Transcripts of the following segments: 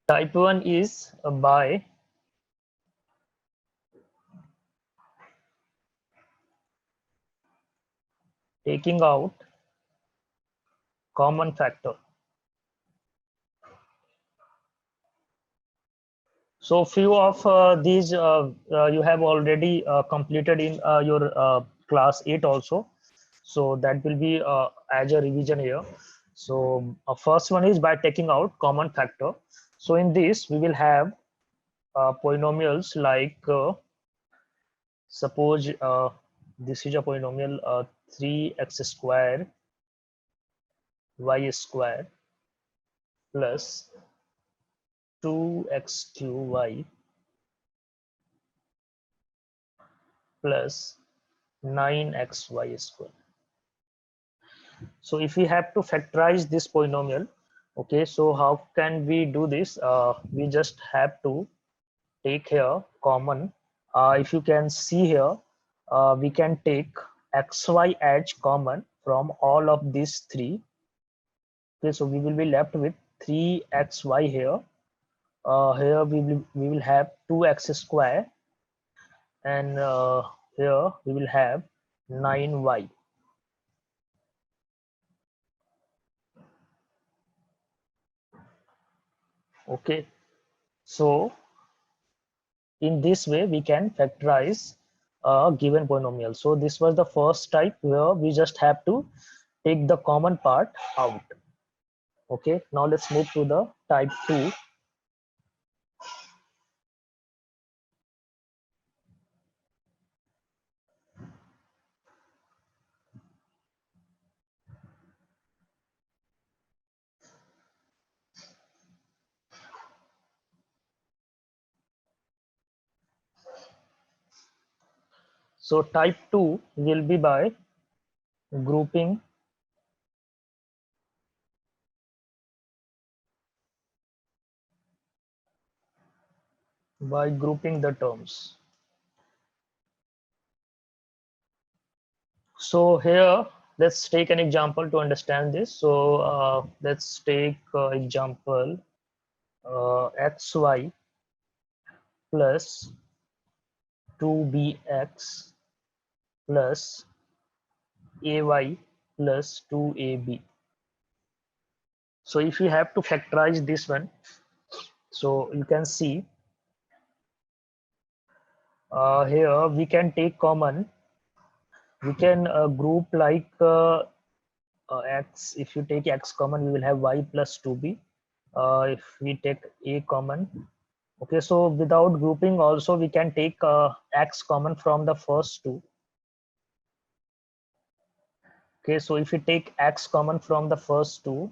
Type 1 is by taking out common factor. So few of these you have already completed in your class 8 also. So that will be as a revision here. So first one is by taking out common factor. So in this we will have polynomials like suppose this is a polynomial 3x square y square plus 2x3y plus 9xy square. So if we have to factorize this polynomial, okay, so how can we do this? We just have to take here common. If you can see here, we can take xy edge common from all of these three. Okay, so we will be left with 3xy here. Here we will have 2x square, and here we will have 9y. Okay, so in this way we can factorize a given polynomial. So this was the first type where we just have to take the common part out. Okay, now let's move to the type 2. So type 2 will be by grouping the terms. So here let's take an example to understand this. So let's take example xy plus 2bx plus ay plus 2ab. So if you have to factorize this one, so you can see here we can take common. We can group like x. If you take x common, we will have y plus 2b. If we take a common, okay, so without grouping also we can take x common from the first two. Okay, so if you take x common from the first two,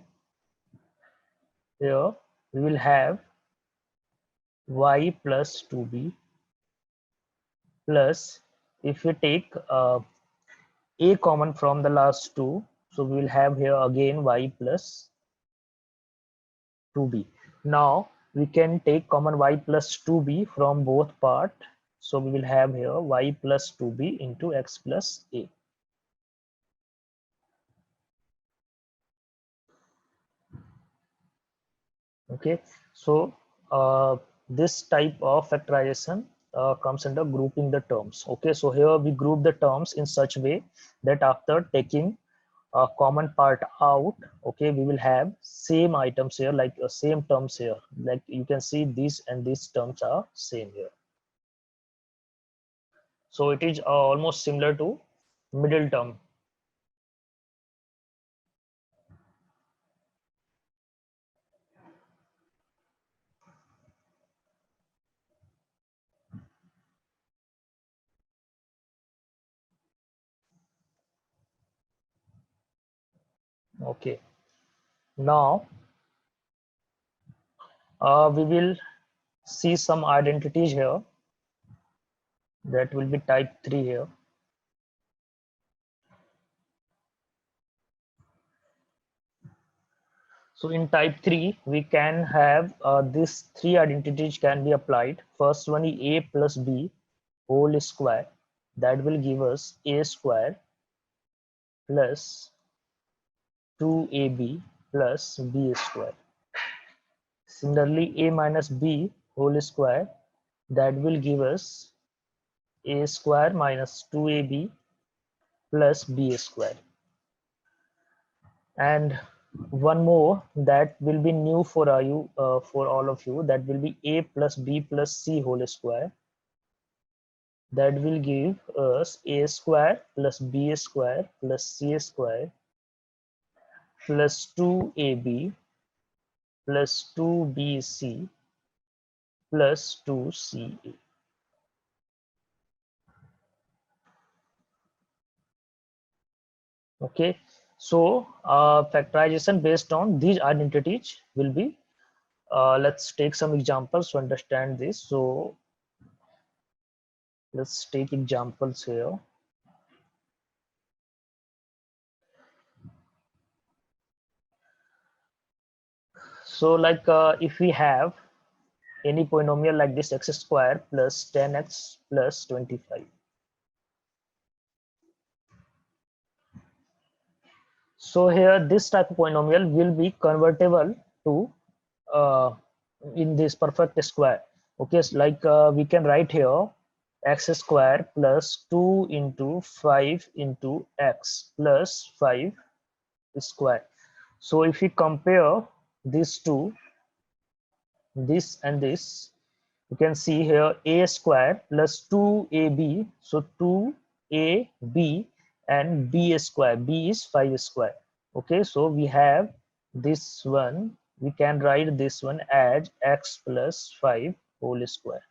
here we will have y plus 2b plus, if we take a common from the last two, so we will have here again y plus 2b. Now we can take common y plus 2b from both part, so we will have here y plus 2b into x plus a. Okay, so this type of factorization comes under grouping the terms. Okay, so here we group the terms in such way that after taking a common part out, okay, we will have same items here, like same terms here, like you can see these and these terms are same here. So it is almost similar to middle term. Okay, now we will see some identities here. That will be type 3 here. So in type 3, we can have these three identities can be applied. First one is a plus b whole square. That will give us a square plus 2ab plus b square. Similarly, a minus b whole square, that will give us a square minus 2ab plus b square. And one more that will be new for you, for all of you, that will be a plus b plus c whole square. That will give us a square plus b square plus c square plus 2ab plus 2bc plus 2ca. Okay, so factorization based on these identities will be, let's take some examples to understand this. So let's take examples here. So like if we have any polynomial like this, x square plus 10x plus 25. So here this type of polynomial will be convertible to uh, in this perfect square. Okay, so like we can write here x square plus 2 into 5 into x plus 5 square. So if we compare these two, this and this, you can see here a square plus 2ab, so 2ab and b square, b is 5 square. Okay, so we have this one, we can write this one as x plus 5 whole square.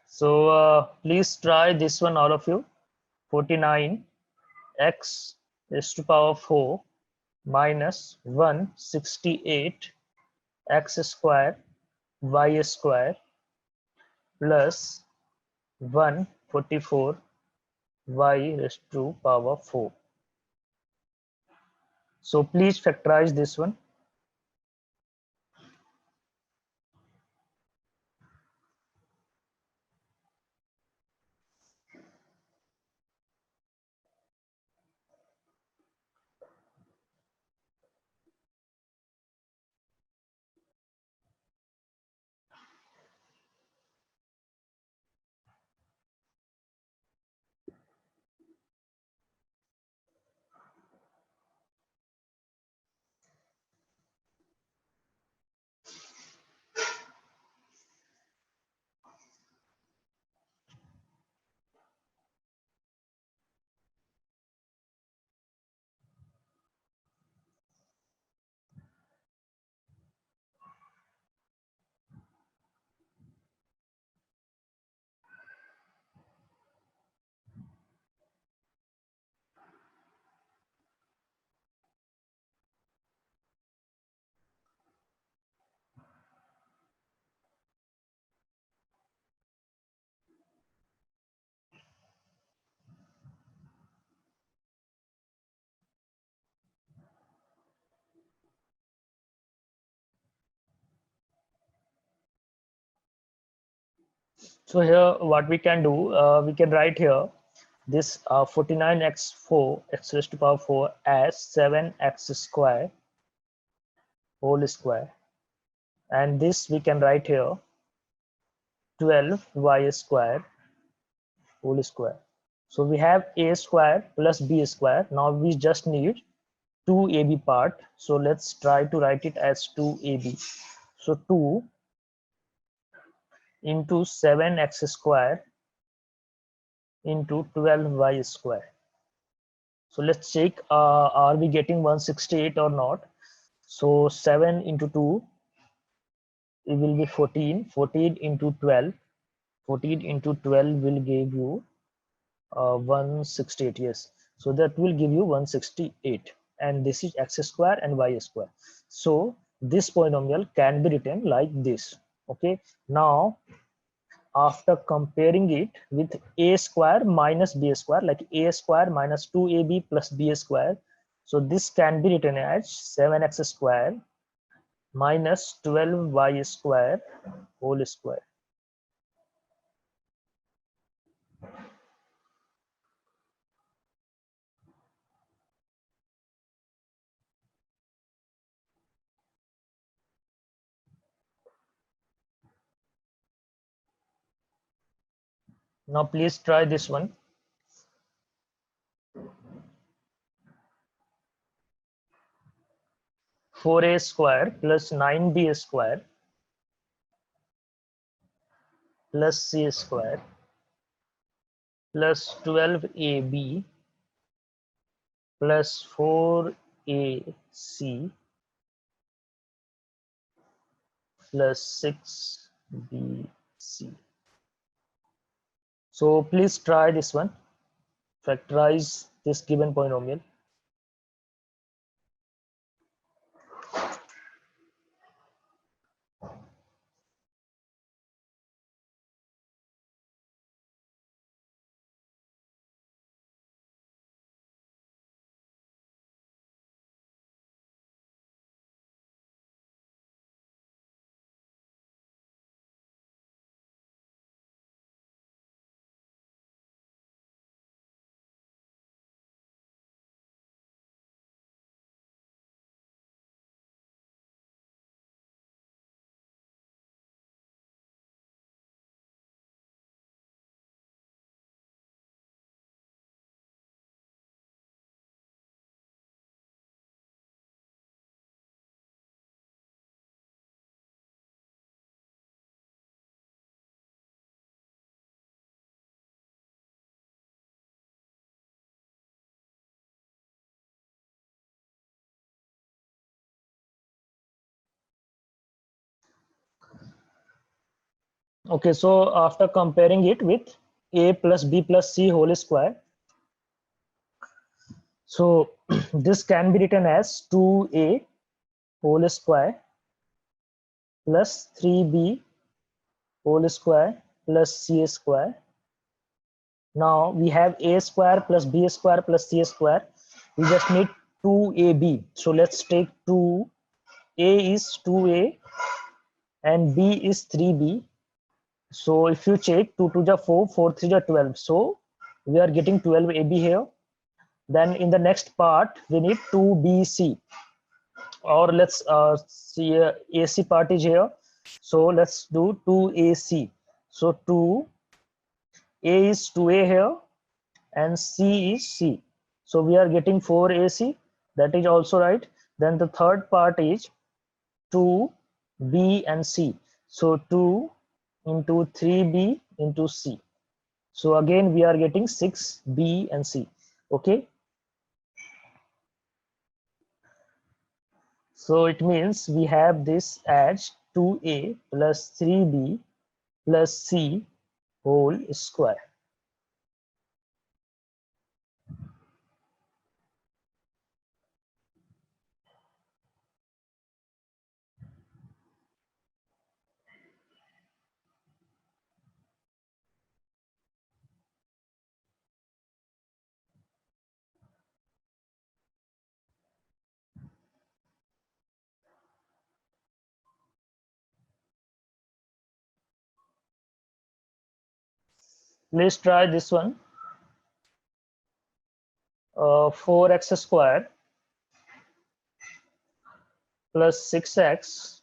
So please try this one, all of you. 49 x is to power 4 minus 168 x square y square plus 144 y raised to power 4. So please factorize this one. So here what we can do, we can write here this 49x4 x raised to power 4 as 7x square whole square, and this we can write here 12y square whole square. So we have a square plus b square. Now we just need 2ab part. So let's try to write it as 2ab. So 2 into 7x square into 12y square. So let's check, are we getting 168 or not? So 7 into 2, it will be 14. 14 into 12. 14 into 12 will give you 168. Yes. So that will give you 168. And this is x square and y square. So this polynomial can be written like this. Okay. Now, after comparing it with a square minus b square, like a square minus 2ab plus b square, so this can be written as 7x square minus 12y square whole square. Now please try this one. 4a square plus 9b square plus c square plus 12ab plus 4ac plus 6bc. So please try this one. Factorize this given polynomial. Okay, so after comparing it with a plus b plus c whole square, so this can be written as 2a whole square plus 3b whole square plus c square. Now we have a square plus b square plus c square. We just need 2ab. So let's take 2. A is 2a and b is 3b. So if you check 2 to the 4, 4 3 the 12. So we are getting 12ab here. Then in the next part we need 2bc, or let's see AC part is here. So let's do 2ac. So 2a is 2a here and c is c. So we are getting 4ac. That is also right. Then the third part is 2b and c. So 2 into 3b into c. So again we are getting 6b and c. Okay. So it means we have this as 2a plus 3b plus c whole square. Let's try this one. 4x square plus 6x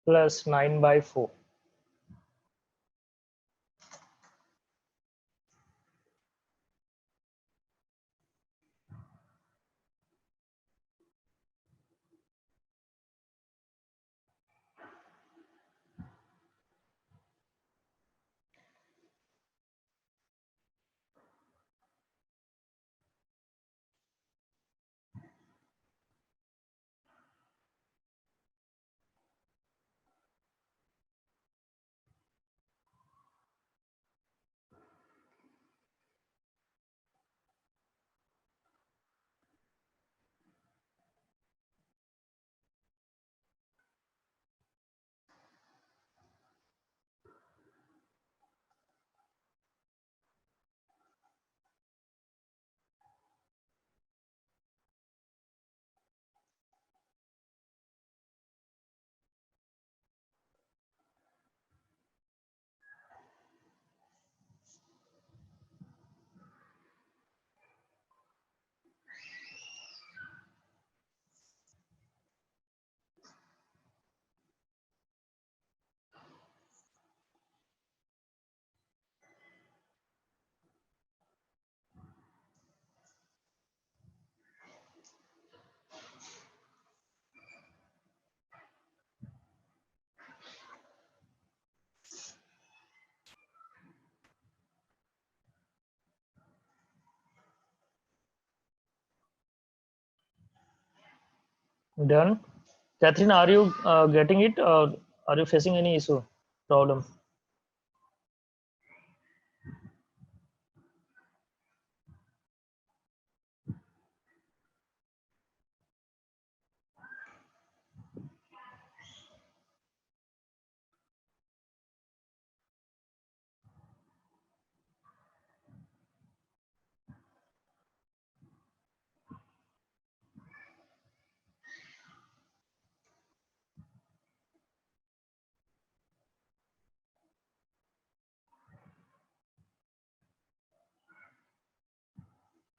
plus 9 by 4. Done. Catherine, are you getting it, or are you facing any issue, problem?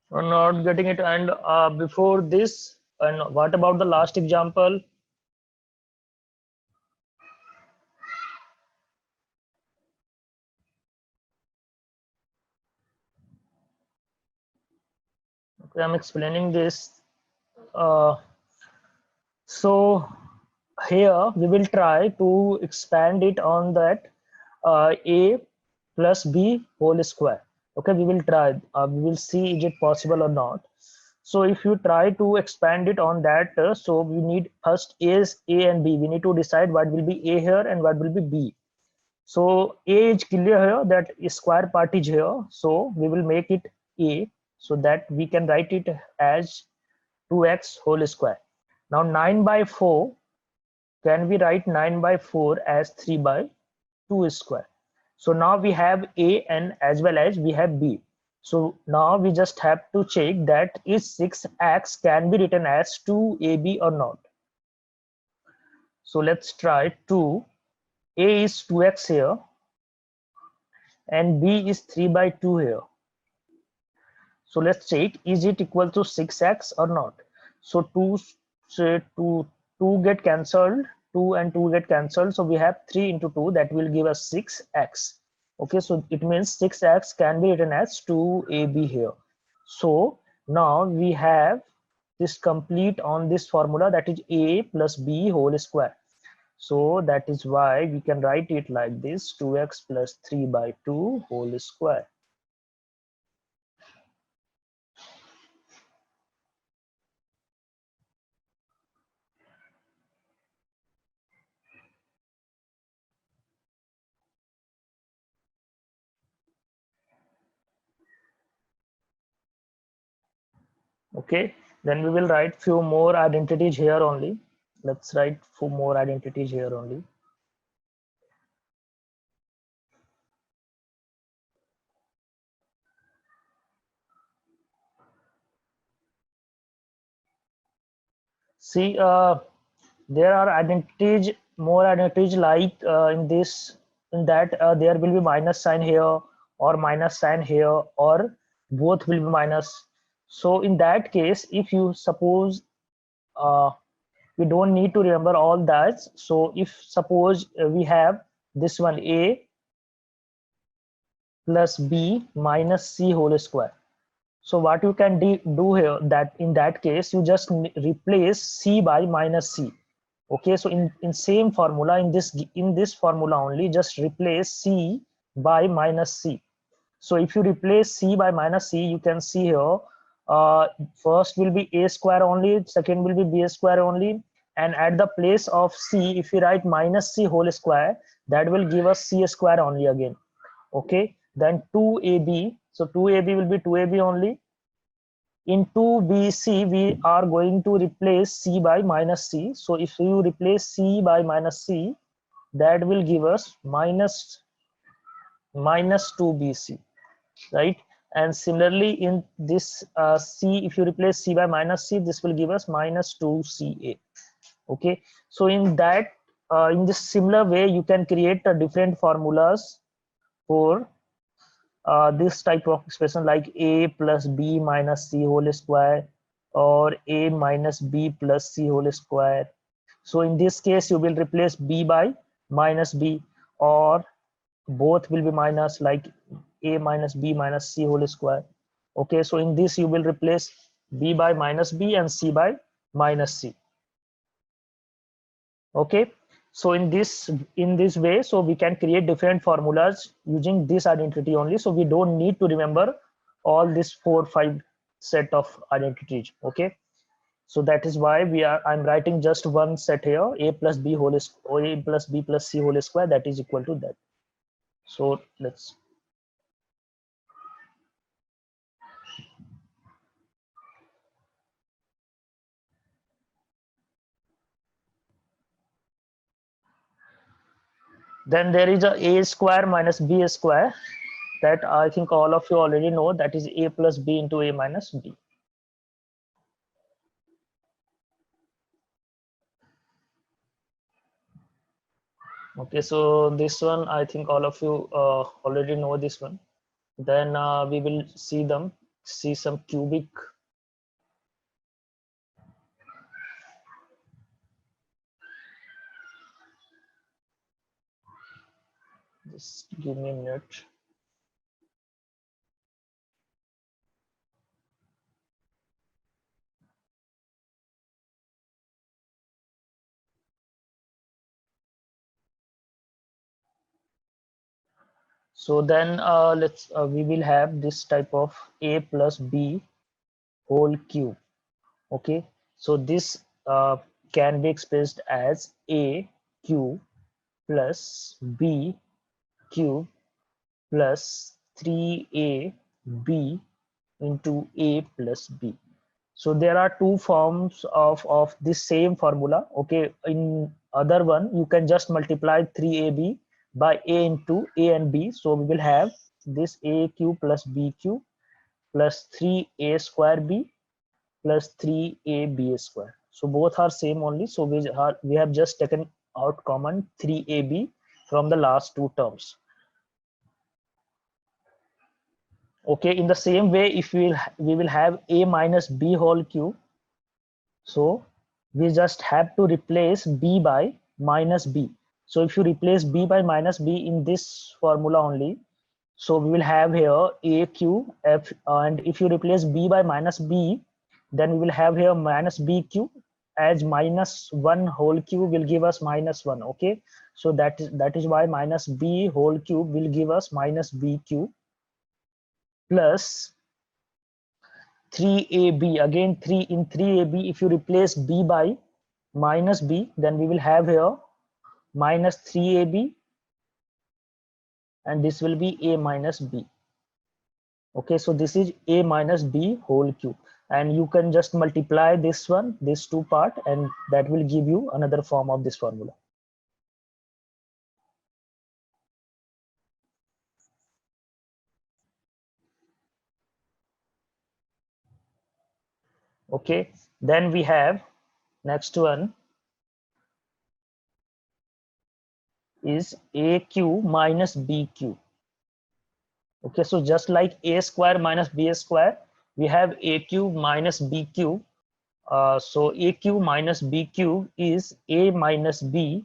Or not getting it? And before this, and what about the last example? Okay, I'm explaining this. Uh, so here we will try to expand it on that a plus b whole square. Okay, we will try. We will see is it possible or not. So if you try to expand it on that, so we need first is a and b. We need to decide what will be a here and what will be b. So a is clear here, that square part is here. So we will make it a, so that we can write it as 2x whole square. Now 9 by 4, can we write 9 by 4 as 3 by 2 square? So now we have a and as well as we have b. So now we just have to check that is 6x can be written as 2ab or not. So let's try 2. A is 2x here and b is 3 by 2 here. So let's check, is it equal to 6x or not? So 2, say 2 get cancelled, 2 and 2 get cancelled. So we have 3 into 2, that will give us 6x. Okay, so it means 6x can be written as 2ab here. So now we have this complete on this formula, that is a plus b whole square. So that is why we can write it like this, 2x plus 3 by 2 whole square. Okay, then we will write few more identities here only. Let's write few more identities here only. See, there are identities, more identities, like in that there will be minus sign here or minus sign here, or both will be minus. So in that case, if you suppose uh, we don't need to remember all that. So if suppose we have this one, a plus b minus c whole square. So what you can do here, that in that case you just replace c by minus c. Okay, so in same formula, in this formula only, just replace c by minus c. So if you replace c by minus c, you can see here, first will be a square only, second will be b square only, and at the place of c, if you write minus c whole square, that will give us c square only again. Okay, then 2ab, so 2ab will be 2ab only. In 2bc, we are going to replace c by minus c. So if you replace c by minus c, that will give us minus 2bc, right? And similarly in this c, if you replace c by minus c, this will give us minus 2ca. Okay, so in that in this similar way, you can create different formulas for this type of expression, like a plus b minus c whole square, or a minus b plus c whole square. So in this case, you will replace b by minus b, or both will be minus, like a minus b minus c whole square. Okay, so in this you will replace b by minus b and c by minus c. Okay, so in this way, so we can create different formulas using this identity only, so we don't need to remember all this 4 5 set of identities. Okay, So that is why I'm writing just one set here, a plus b whole is, or a plus b plus c whole square, that is equal to that. So let's, then there is a square minus b square, that I think all of you already know, that is a plus b into a minus b. Okay, so this one I think all of you already know this one. Then we will see some cubic. Just give me a minute. So then we will have this type of a plus b whole cube. Okay, so this can be expressed as a cube plus b cube plus 3ab into a plus b. So there are two forms of this same formula. Okay, in other one you can just multiply 3ab by a into a and b. So we will have this a cube plus b cube plus 3a square b plus 3ab square. So both are same only. So we have just taken out common 3ab from the last two terms. Okay, in the same way, if we will have a minus b whole cube, so we just have to replace b by minus b. So if you replace b by minus b in this formula only, so we will have here a cube f, and if you replace b by minus b, then we will have here minus b cube, as minus 1 whole cube will give us minus 1. Okay, so that is why minus b whole cube will give us minus b cube plus 3ab. Again 3 in 3ab, if you replace b by minus b, then we will have here minus 3ab, and this will be a minus b. Okay, so this is a minus b whole cube, and you can just multiply this one, this two part, and that will give you another form of this formula. Okay, then we have next one is a cube minus b cube. Okay, so just like a square minus b square, we have a cube minus b cube. So a cube minus b cube is a minus b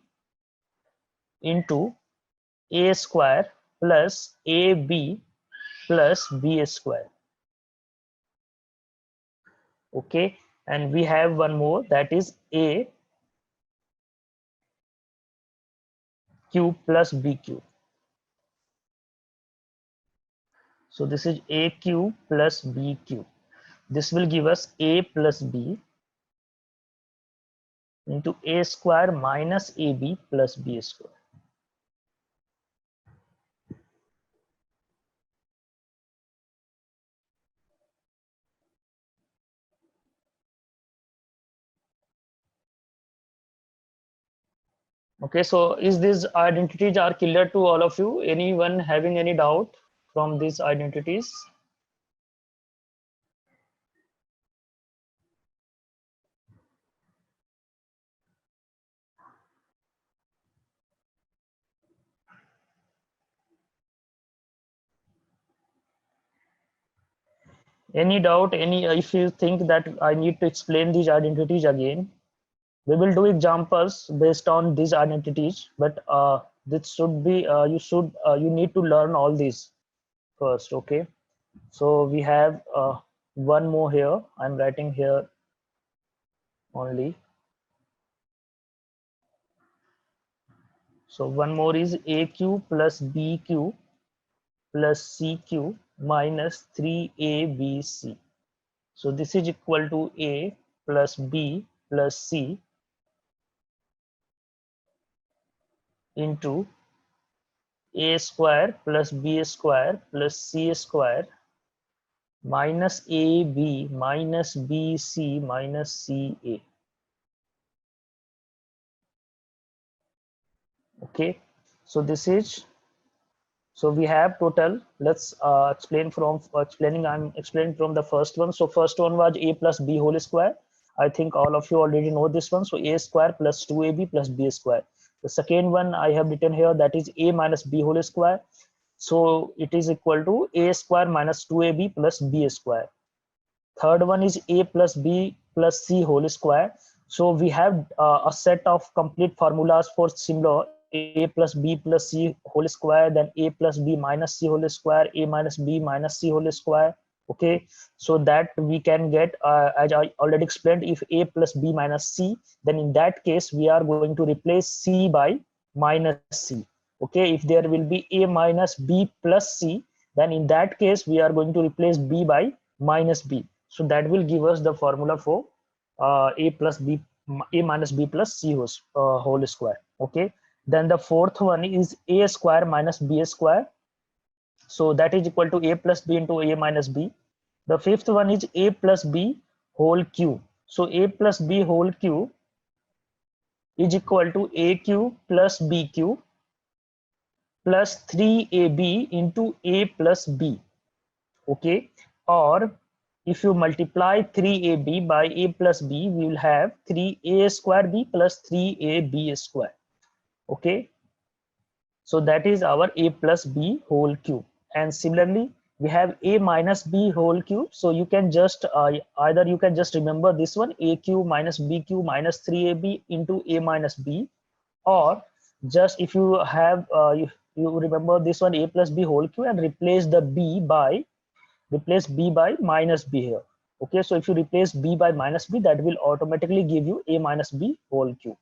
into a square plus ab plus b square. Okay, and we have one more, that is a cube plus b cube. So this is a cube plus b cube. This will give us a plus b into a square minus ab plus b square. Okay, so is these identities are clear to all of you? Anyone having any doubt from these identities? Any doubt? Any if you think that I need to explain these identities again, we will do examples based on these identities, but this should be you need to learn all these first. Okay, so we have one more here. I'm writing here only. So one more is a cube plus b cube plus c cube minus 3abc. So this is equal to a plus B plus C into A square plus B square plus C square minus AB minus BC minus CA. Okay, so this is, so we have total, let's explaining I'm explaining from the first one. So first one was A plus B whole square. I think all of you already know this one. So A square plus 2AB plus B square. The second one I have written here, that is A minus B whole square. So it is equal to A square minus 2AB plus B square. Third one is A plus B plus C whole square. So we have a set of complete formulas for similar A plus B plus C whole square, then A plus B minus C whole square, A minus B minus C whole square. Okay, so that we can get, as I already explained, if A plus B minus C, then in that case we are going to replace C by minus C. Okay, if there will be A minus B plus C, then in that case we are going to replace B by minus B. So that will give us the formula for A plus B, A minus B plus C whole square. Okay, then the fourth one is A square minus B square. So that is equal to A plus B into A minus B. The fifth one is A plus B whole cube. So A plus B whole cube is equal to A cube plus B cube plus 3AB into A plus B. Okay, or if you multiply 3AB by A plus B, we will have 3A square B plus 3AB square. Okay, so that is our A plus B whole cube. And similarly, we have A minus B whole cube. So you can just either you can just remember this one, A cube minus B cube minus 3AB into A minus B, or just if you have you remember this one, A plus B whole cube, and replace B by minus B here. Okay, so if you replace B by minus B, that will automatically give you A minus B whole cube.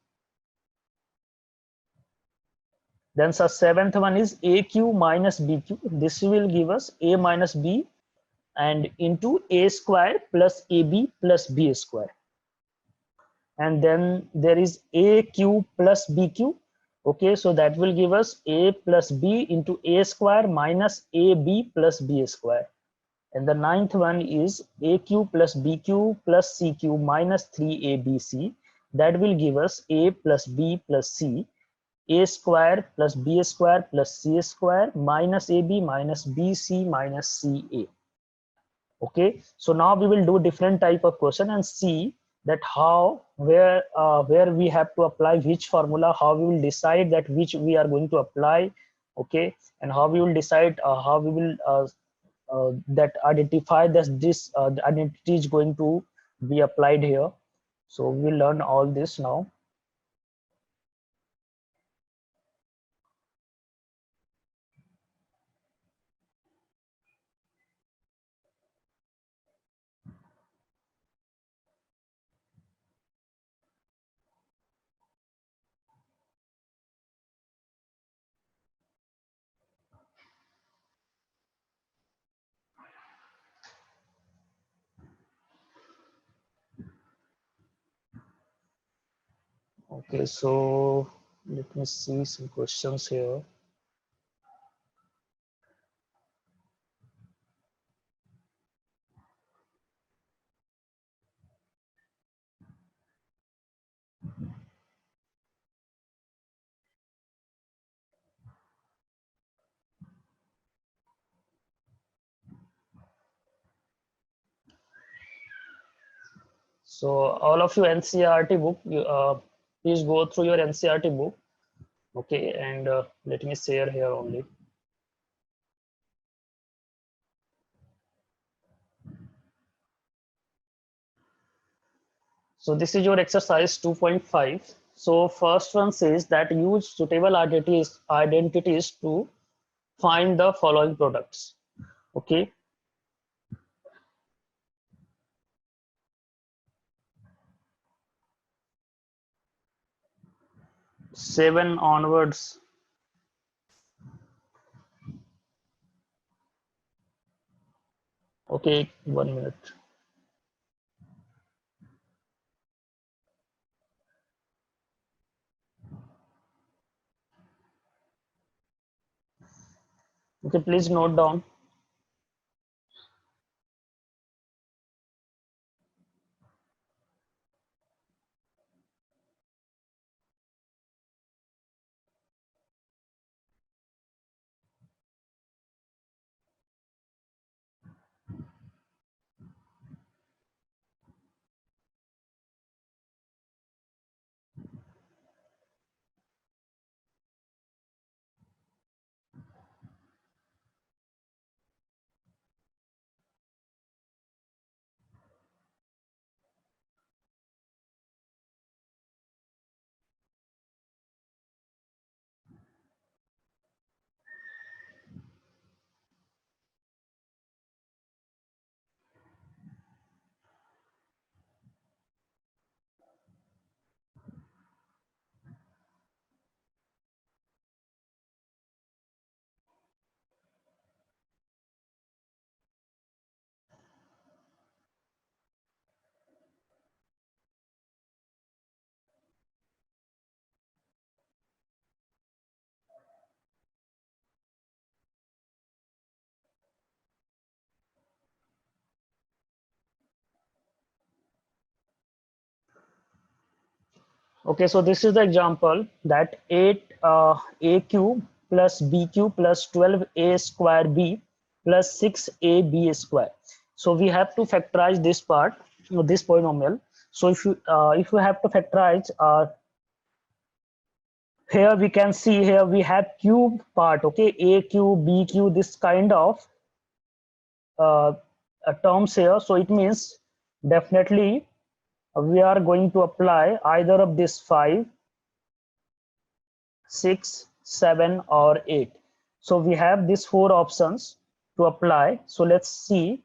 Then the seventh one is A cube minus B cube. This will give us A minus B and into A square plus AB plus B square. And then there is A cube plus B cube. Okay, so that will give us A plus B into A square minus AB plus B square. And the ninth one is A cube plus B cube plus C cube minus 3ABC. That will give us A plus B plus C, A square plus B square plus C square minus AB minus BC minus CA. Okay, so now we will do different type of question and see that how, where we have to apply which formula, how we will decide that which we are going to apply. Okay, and how we will decide how we will that identify that this identity is going to be applied here. So we'll learn all this now. Okay, so let me see some questions here. So all of you NCERT book, please go through your NCERT book. Okay, and let me share here only. So this is your exercise 2.5. So first one says that use suitable identities to find the following products. Okay. 7 onwards. Okay, 1 minute. Okay, please note down. Okay, so this is the example that 8 a cube plus b cube plus 12 a square b plus 6 a b square. So we have to factorize this part, this polynomial. So if you have to factorize, here we can see, here we have cube part, okay, a cube, b cube, this kind of uh, terms here. So it means definitely we are going to apply either of this 5, 6, 7 or 8. So we have these four options to apply. So let's see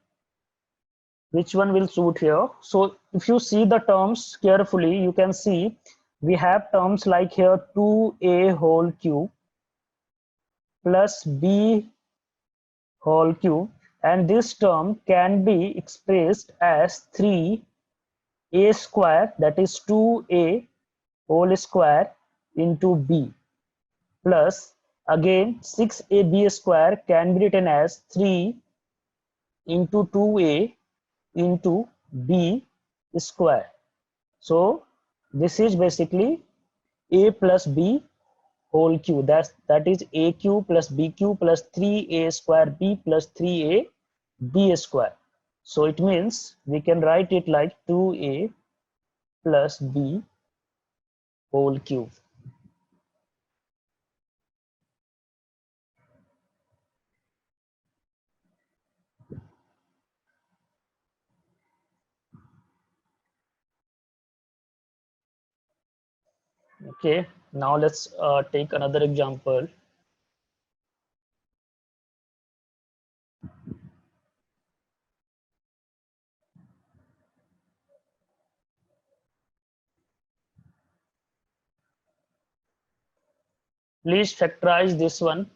which one will suit here. So if you see the terms carefully, you can see we have terms like here 2a whole cube plus b whole cube, and this term can be expressed as 3a square, that is 2a whole square into b, plus again 6ab square can be written as 3 into 2a into b square. So this is basically a plus b whole cube. That is a cube plus b cube plus 3a square b plus 3a b square. So it means we can write it like 2a plus b whole cube. Okay, now let's take another example. Please factorize this one.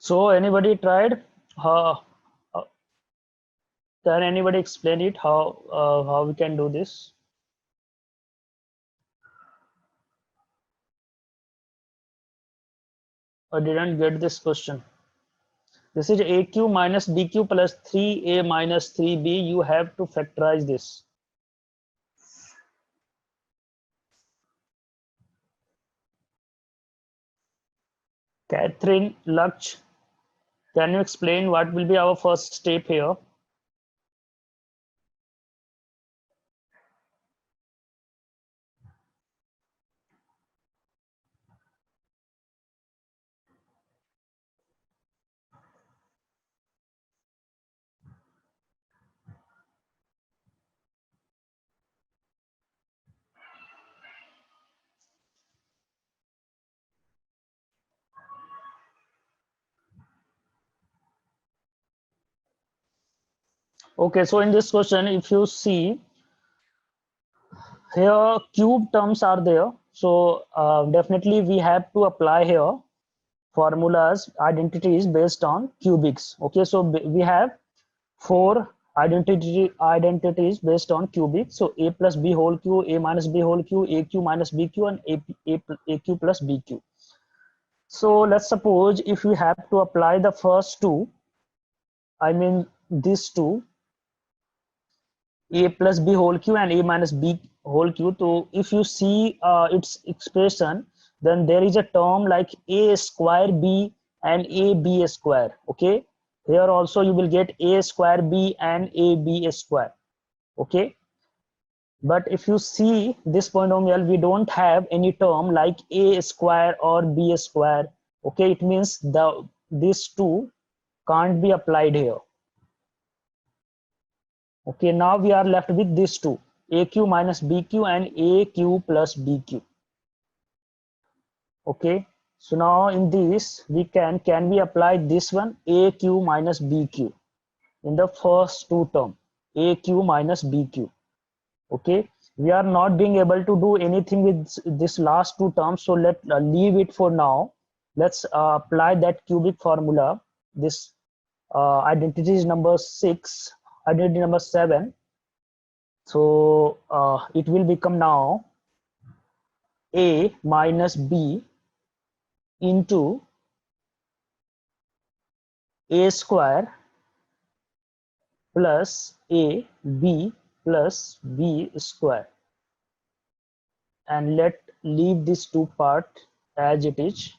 So anybody tried? Uh, can anybody explain it how we can do this? I didn't get this question. This is AQ minus BQ plus 3A minus 3B. You have to factorize this. Catherine Lutch, can you explain what will be our first step here? Okay, so in this question, if you see here, cube terms are there. So definitely we have to apply here formulas, identities based on cubics. Okay, so we have four identities based on cubic. So a plus b whole q, a minus b whole q, aq minus bq, and aq plus bq. So let's suppose if we have to apply the first two, I mean these two, a plus b whole q and a minus b whole q. So if you see its expression, then there is a term like a square b and a b square. Okay, here also you will get a square b and a b square. Okay, but if you see this polynomial, we don't have any term like a square or b square. Okay, it means these two can't be applied here. Okay, now we are left with these two, aq minus bq and aq plus bq. Okay, so now in this we can we apply this one, aq minus bq, in the first two term, aq minus bq. Okay, we are not being able to do anything with this last two terms, so let leave it for now. Let's apply that cubic formula. This identity is number 6, identity number 7. So it will become now a minus b into a square plus a b plus b square, and let leave this two part as it is.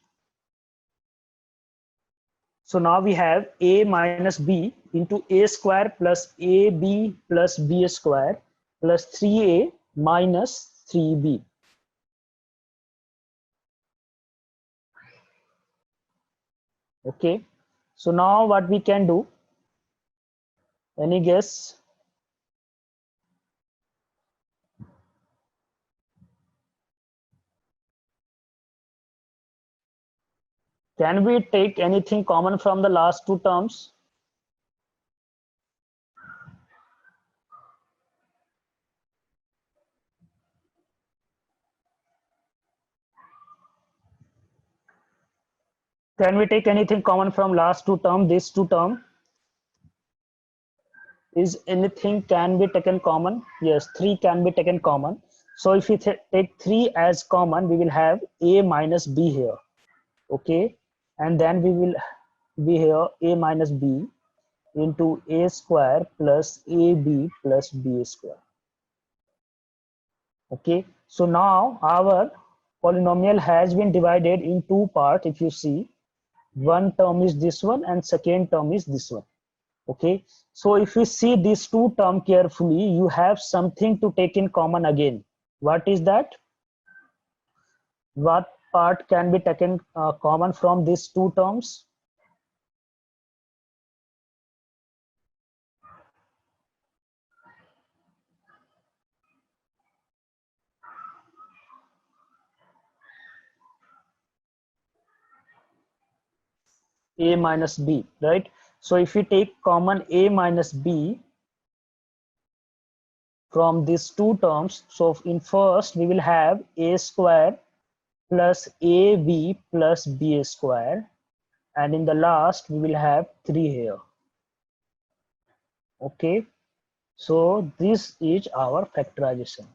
So now we have a minus b into a square plus ab plus b square plus 3a minus 3b. Okay, so now what we can do? Any guess? Can we take anything common from the last two terms? Can we take anything common from last two term, these two term? Is anything can be taken common? Yes, 3 can be taken common. So if we take 3 as common, we will have a minus b here. Okay, and then we will be here a minus b into a square plus ab plus b square. Okay, so now our polynomial has been divided in two parts. If you see, one term is this one and second term is this one. Okay, so if you see these two terms carefully, you have something to take in common again. What is that? What part can be taken common from these two terms? A minus b, right? So if we take common a minus b from these two terms, so in first we will have a square plus ab plus b square, and in the last we will have 3 here. Okay, so this is our factorization.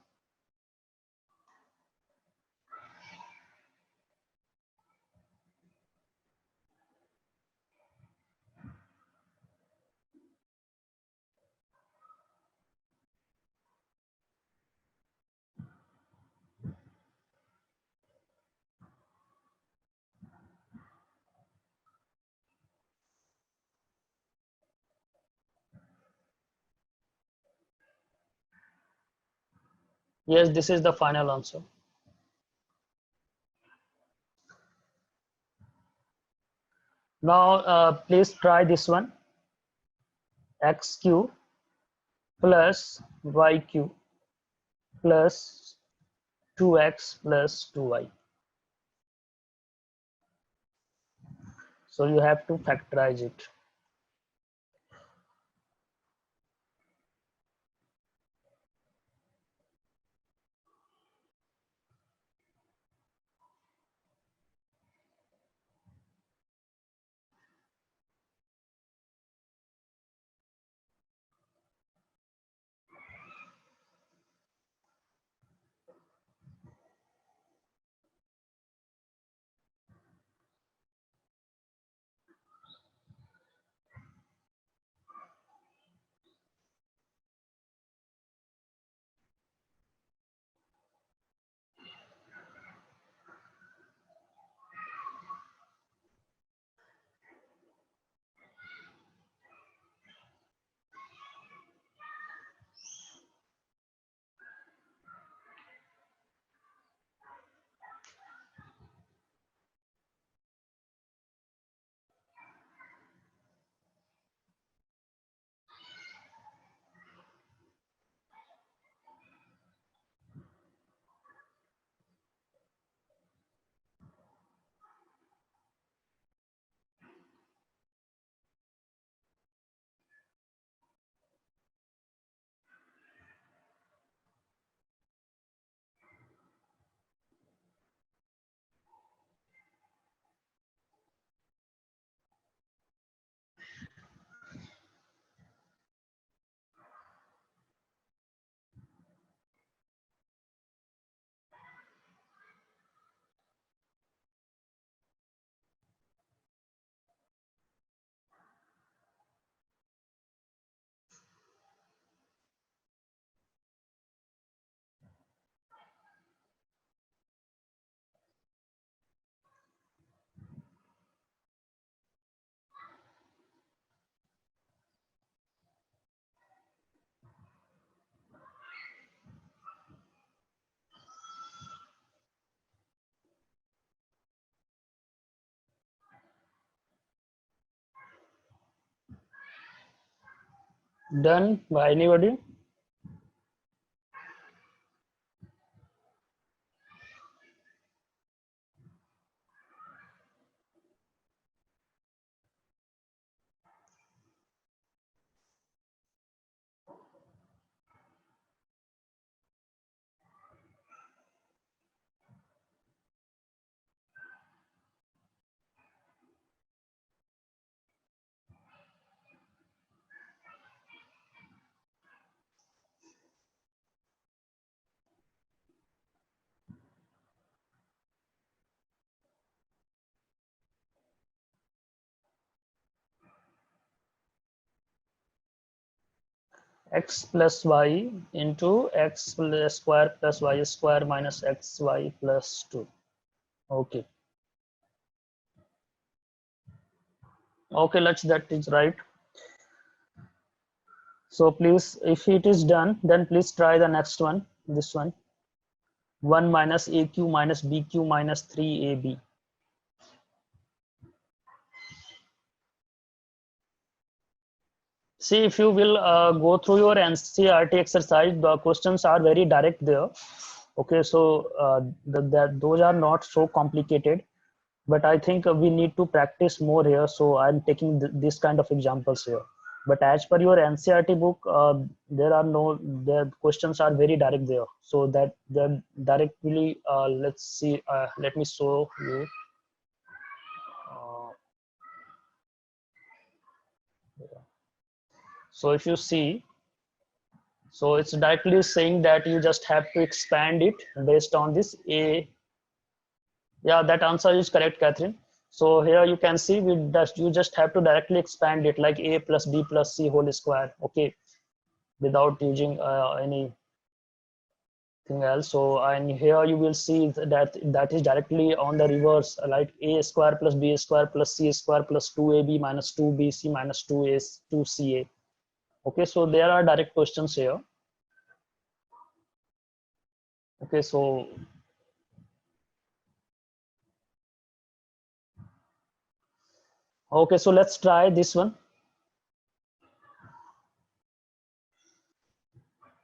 Yes, this is the final answer. Now please try this one. X cube plus y cube plus 2x plus 2y. So you have to factorize it. Done by anybody? X plus y into x plus square plus y square minus xy plus 2. Okay. Okay, let's that is right. So please, if it is done, then please try the next one. This one. 1 minus aq minus bq minus 3ab. See, if you will go through your NCERT exercise, the questions are very direct there. Okay, so those are not so complicated, but I think we need to practice more here. So I'm taking this kind of examples here. But as per your NCERT book, there are no, the questions are very direct there. So that the directly, let's see, let me show you. So if you see, so it's directly saying that you just have to expand it based on this a. Yeah, that answer is correct, Catherine. So here you can see you just have to directly expand it like a plus b plus c whole square, okay, without using anything else. So and here you will see that is directly on the reverse, like a square plus b square plus c square plus 2ab minus 2bc minus 2a 2ca. Okay, so there are direct questions here. Okay, so okay, so let's try this one.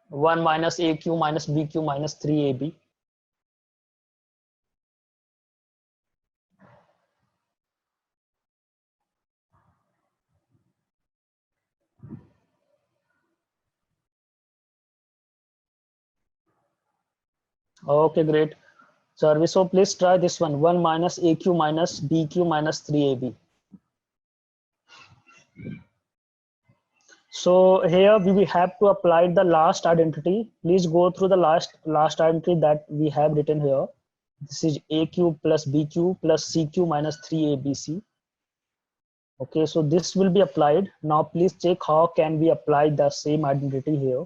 1 minus aq minus bq minus 3ab. Okay, great. Service. So please try this one. 1 minus aq minus bq minus 3ab. So here we will have to apply the last identity. Please go through the last identity that we have written here. This is aq plus bq plus cq minus 3abc. Okay, so this will be applied. Now please check how can we apply the same identity here.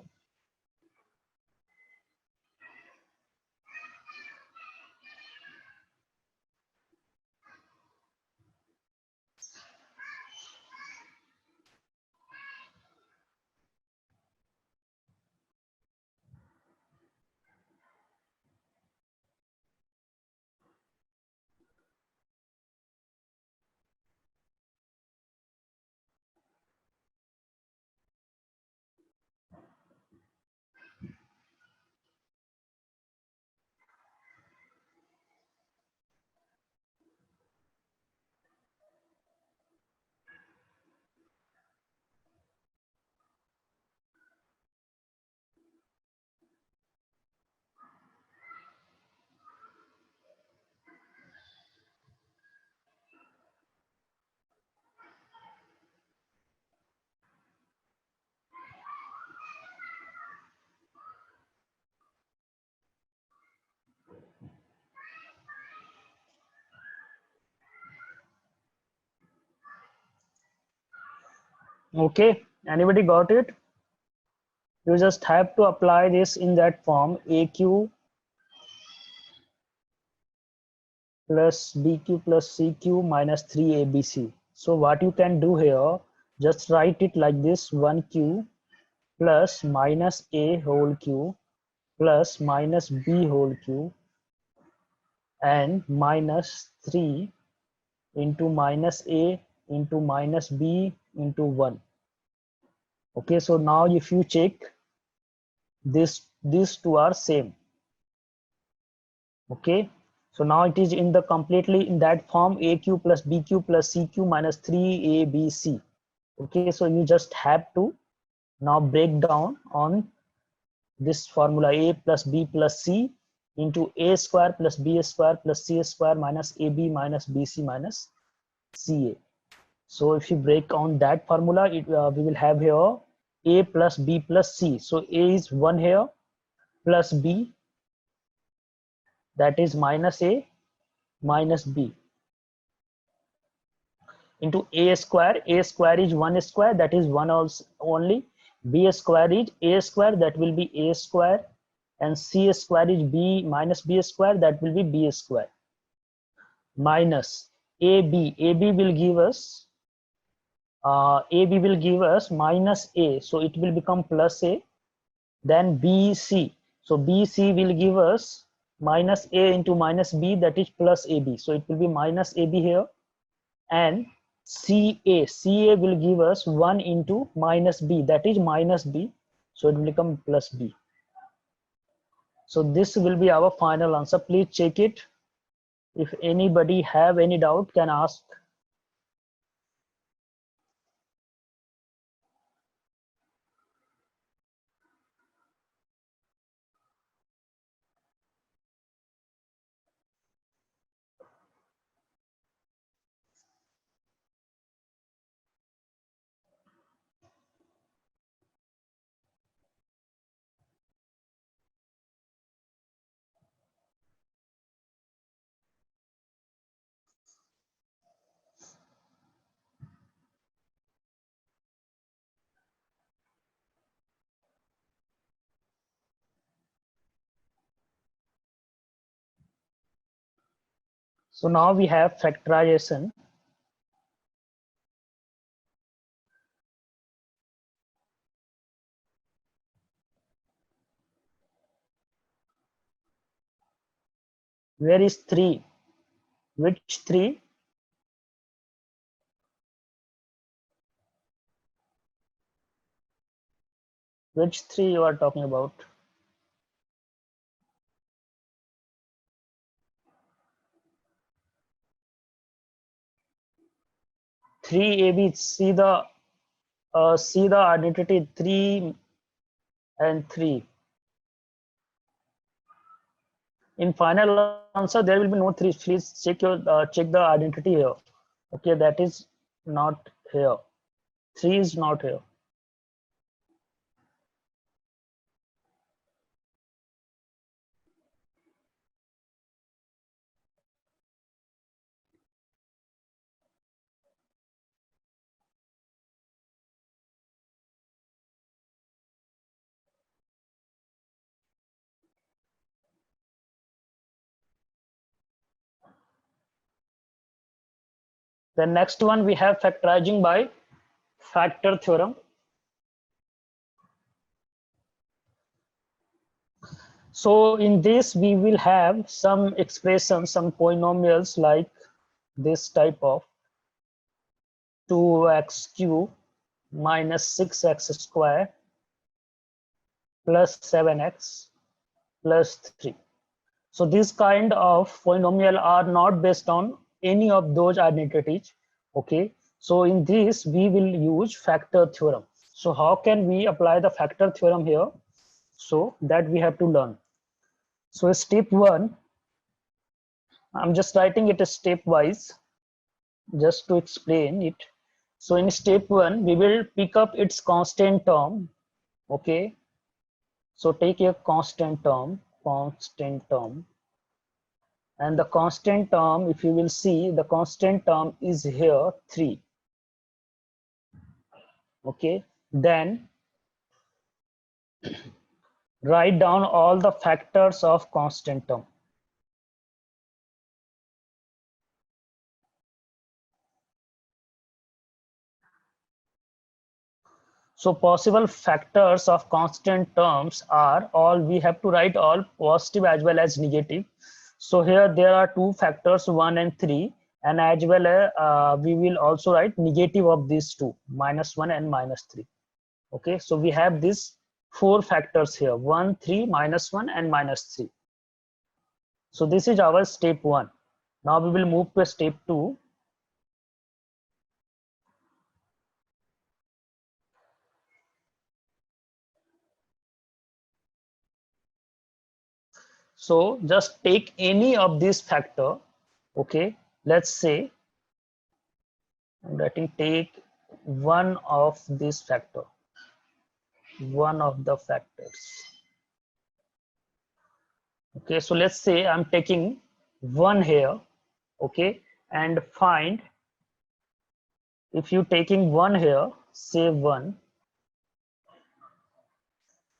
Okay, anybody got it? You just have to apply this in that form, aq plus bq plus cq minus 3abc. So what you can do here, just write it like this: 1q plus minus a whole q plus minus b whole q and minus 3 into minus a into minus b into 1. Okay, so now if you check, these two are same. Okay, so now it is in the completely in that form, aq plus bq plus cq minus 3abc. Okay, so you just have to now break down on this formula: a plus b plus c into a square plus b square plus c square minus ab minus bc minus ca. So if you break on that formula, we will have here a plus b plus c. So a is 1 here plus b, that is minus a minus b, into a square. A square is 1 square, that is 1 also only. B square is a square, that will be a square, and c square is b minus b square, that will be b square, minus ab. Ab will give us minus a, so it will become plus a. Then bc, so bc will give us minus a into minus b, that is plus ab, so it will be minus ab here. And ca will give us 1 into minus b, that is minus b, so it will become plus b. So this will be our final answer. Please check it. If anybody have any doubt, can ask. So now we have factorization. Where is 3? Which 3? Which 3 you are talking about? 3AB. See the identity 3 and 3. In final answer, there will be no 3. Please check the identity here. Okay, that is not here. 3 is not here. The next one we have factorizing by factor theorem. So in this, we will have some expressions, some polynomials like this type of 2x cube minus 6x square plus 7x plus 3. So these kind of polynomial are not based on any of those identities. Okay. So in this, we will use factor theorem. So how can we apply the factor theorem here? So that we have to learn. So step 1, I'm just writing it stepwise just to explain it. So in step 1, we will pick up its constant term. Okay. So take a constant term, and the constant term, if you will see, the constant term is here 3. Okay. Then write down all the factors of constant term. So possible factors of constant terms are all, we have to write all positive as well as negative. So here there are 2 factors, 1 and 3, and as well as we will also write negative of these 2, -1 and -3. Okay, so we have these 4 factors here, 1, 3, -1 and -3. So this is our step 1. Now we will move to step 2. So just take any of these factor. Okay, let's say I'm writing take one of this factor, one of the factors. Okay, so let's say I'm taking 1 here. Okay, and find, if you taking 1 here, say 1,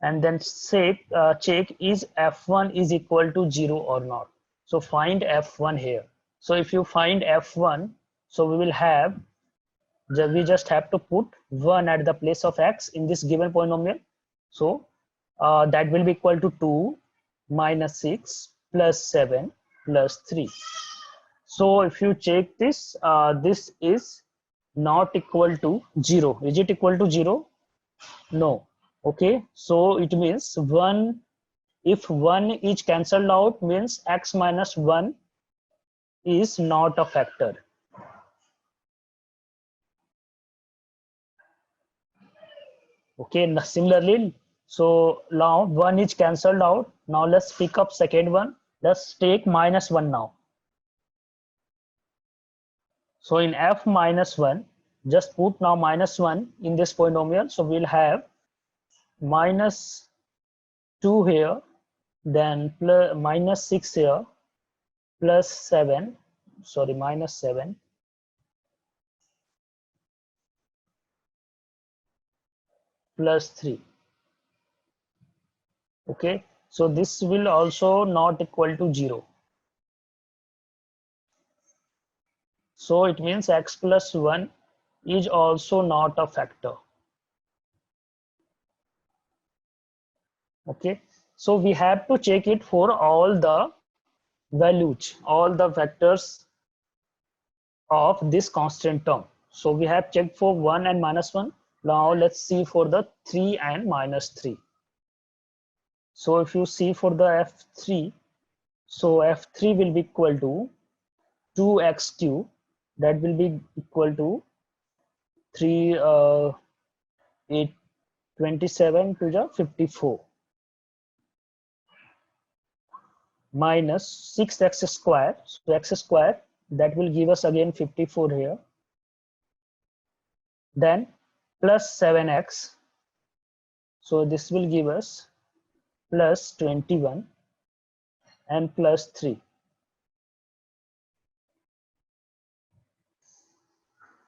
and then say check is f1 is equal to 0 or not. So find f1 here. So if you find f1, so we will have, we just have to put 1 at the place of x in this given polynomial. So that will be equal to 2 minus 6 plus 7 plus 3. So if you check this, this is not equal to 0. Is it equal to 0? No. Okay, so it means 1, if 1 is cancelled out, means x minus 1 is not a factor. Okay, similarly, so now 1 is cancelled out. Now let's pick up second one. Let's take -1 now. So in f minus 1, just put now -1 in this polynomial. So we'll have -2 here, then plus -6 here, plus 7, sorry, -7, plus 3. Okay, so this will also not equal to 0. So it means x plus 1 is also not a factor. Okay, so we have to check it for all the values, all the vectors of this constant term. So we have checked for 1 and minus 1. Now let's see for the 3 and minus 3. So if you see for the f3, so f3 will be equal to 2x cube, that will be equal to 3 8 27 to the 54 minus 6x square. So x square, that will give us again 54 here, then plus 7x, so this will give us plus 21 and plus 3.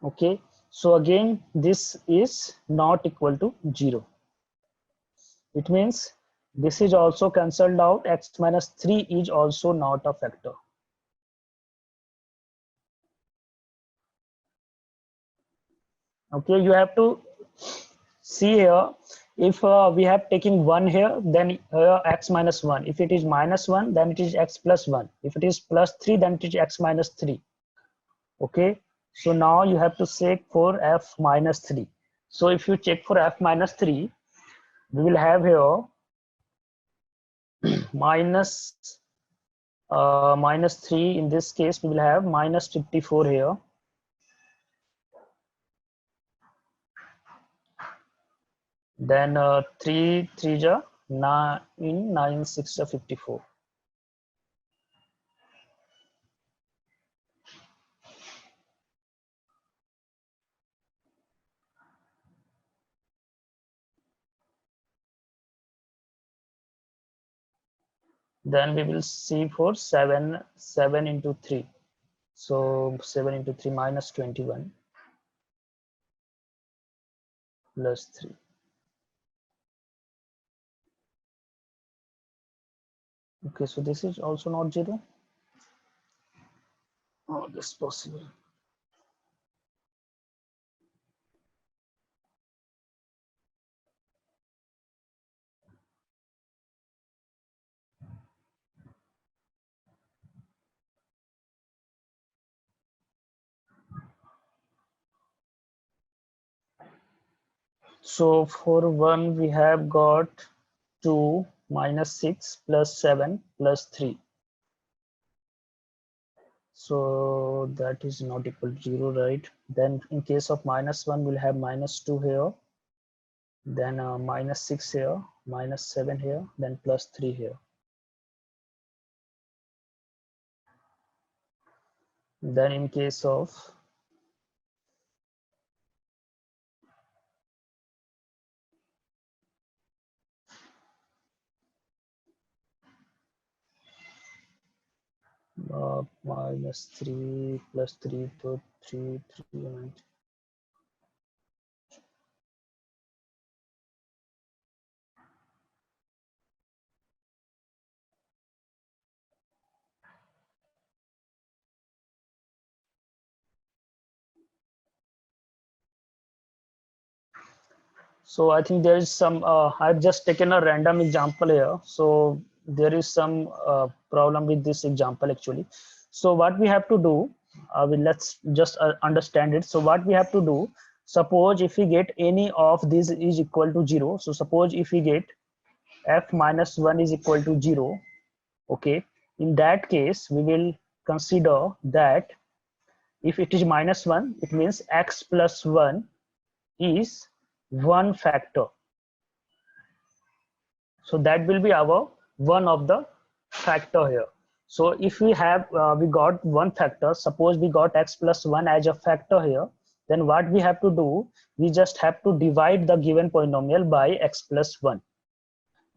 Okay, so again this is not equal to 0. It means this is also cancelled out. X minus 3 is also not a factor. Okay, you have to see here, if we have taken 1 here, then x minus 1. If it is minus 1, then it is x plus 1. If it is plus 3, then it is x minus 3. Okay, so now you have to check for f minus 3. So if you check for f minus 3, we will have here minus 3. In this case, we will have minus 54 here. Then 3 3 ja 9, 9 6 ja 54. Then we will see for 7 into 3. So 7 into 3 minus 21 plus 3. Okay, so this is also not 0. Oh, this is possible. So for 1, we have got 2 minus 6 plus 7 plus 3. So that is not equal to 0, right? Then in case of minus 1, we'll have minus 2 here, then minus 6 here, minus 7 here, then plus 3 here. Then in case of minus 3 plus 3 to 3 3 So I think there is some I've just taken a random example here, so there is some problem with this example actually. So what we have to do, let's just understand it. So what we have to do, suppose if we get any of these is equal to 0. So suppose if we get f minus 1 is equal to 0. Okay, in that case we will consider that if it is minus 1, it means x plus 1 is one factor. So that will be our one of the factor here. So if we have we got one factor, suppose we got x plus 1 as a factor here, then what we have to do, we just have to divide the given polynomial by x plus 1.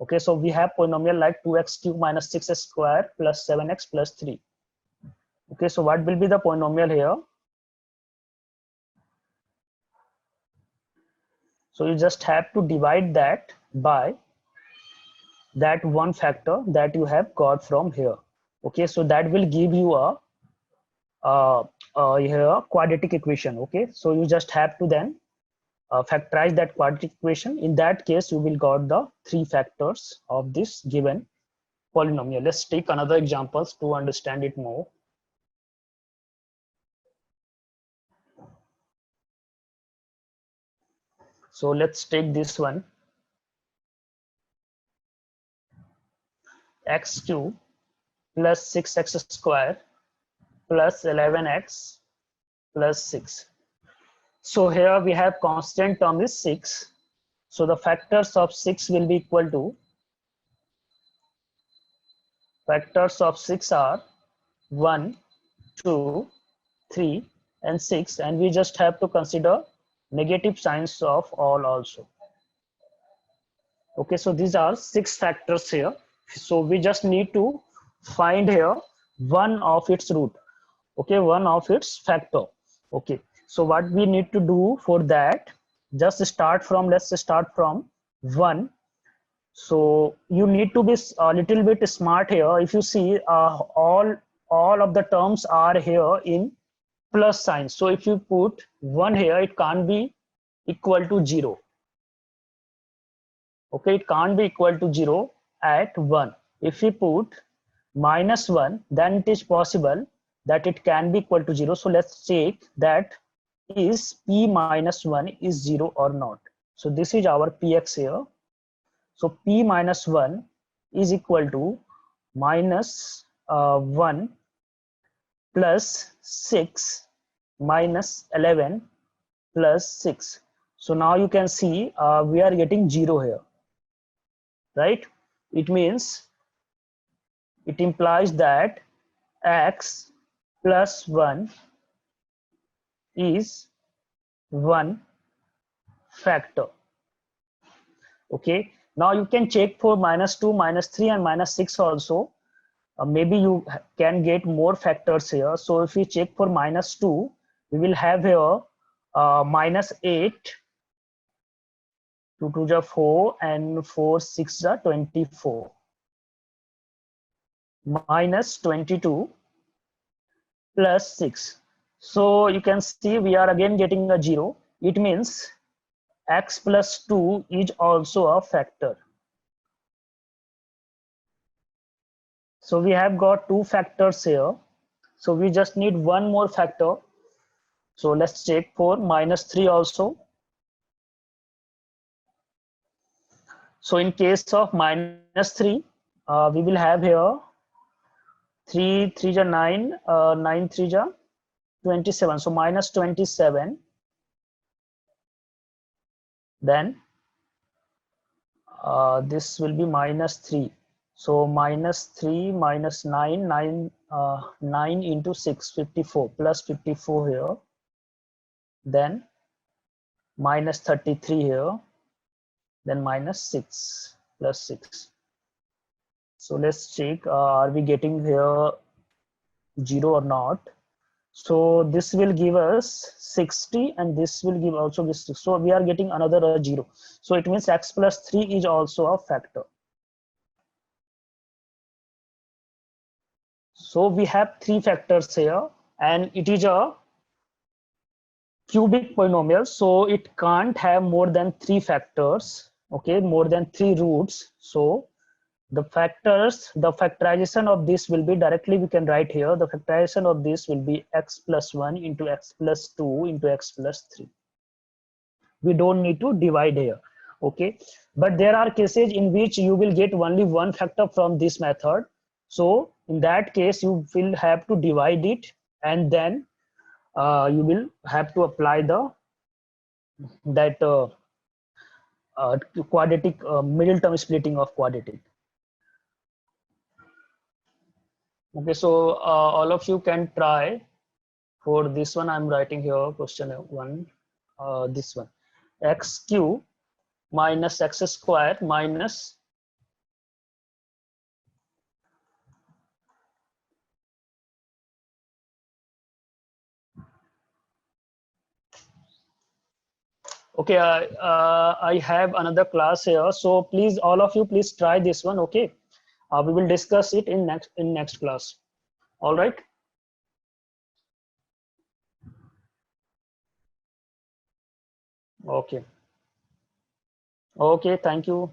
Okay, so we have polynomial like 2x cube minus 6x square plus 7x plus 3. Okay, so what will be the polynomial here? So you just have to divide that by that one factor that you have got from here. Okay, so that will give you a here quadratic equation. Okay, so you just have to then factorize that quadratic equation. In that case, you will got the 3 factors of this given polynomial. Let's take another examples to understand it more. So let's take this one. X cube plus 6x square plus 11x plus 6. So here we have constant term is 6. So the factors of 6 will be equal to, factors of 6 are 1, 2, 3 and 6, and we just have to consider negative signs of all also. Okay, so these are 6 factors here. So we just need to find here one of its root. Okay, one of its factor. Okay, so what we need to do for that, just start from, let's start from 1. So you need to be a little bit smart here. If you see all of the terms are here in plus sign. So if you put 1 here, it can't be equal to 0. Okay, it can't be equal to 0 at 1. If we put -1, then it is possible that it can be equal to 0. So let's check that is p minus 1 is 0 or not. So this is our px here. So p minus 1 is equal to minus 1 plus 6 minus 11 plus 6. So now you can see we are getting 0 here, right? It means, it implies that x plus 1 is 1 factor. Okay, now you can check for -2, -3 and -6 also. Maybe you can get more factors here. So if we check for -2, we will have here -8, 2 to the 4 and 4 6 the 24, -22 plus 6. So you can see we are again getting a 0. It means x plus 2 is also a factor. So we have got 2 factors here. So we just need one more factor. So let's check for -3 also. So in case of -3, we will have here 3 3 ja 9, 9 3 ja 27. So -27. Then this will be -3. So -3 minus 9, 9 into 6, 54 plus 54 here. Then -33 here. Then -6 plus 6. So let's check, are we getting here 0 or not? So this will give us 60 and this will give also this 6. So we are getting another 0. So it means x plus 3 is also a factor. So we have 3 factors here and it is a cubic polynomial. So it can't have more than 3 factors. Okay, more than 3 roots. So the factors, the factorization of this will be directly, we can write here, the factorization of this will be x plus 1 into x plus 2 into x plus 3. We don't need to divide here. Okay, but there are cases in which you will get only one factor from this method. So in that case, you will have to divide it and then you will have to apply the quadratic middle term splitting of quadratic. Okay, so all of you can try for this one. I'm writing here question 1, this one, x cube minus x square minus okay, I have another class here, so please, all of you, please try this one. Okay, we will discuss it in next class. All right. Okay. Okay, thank you.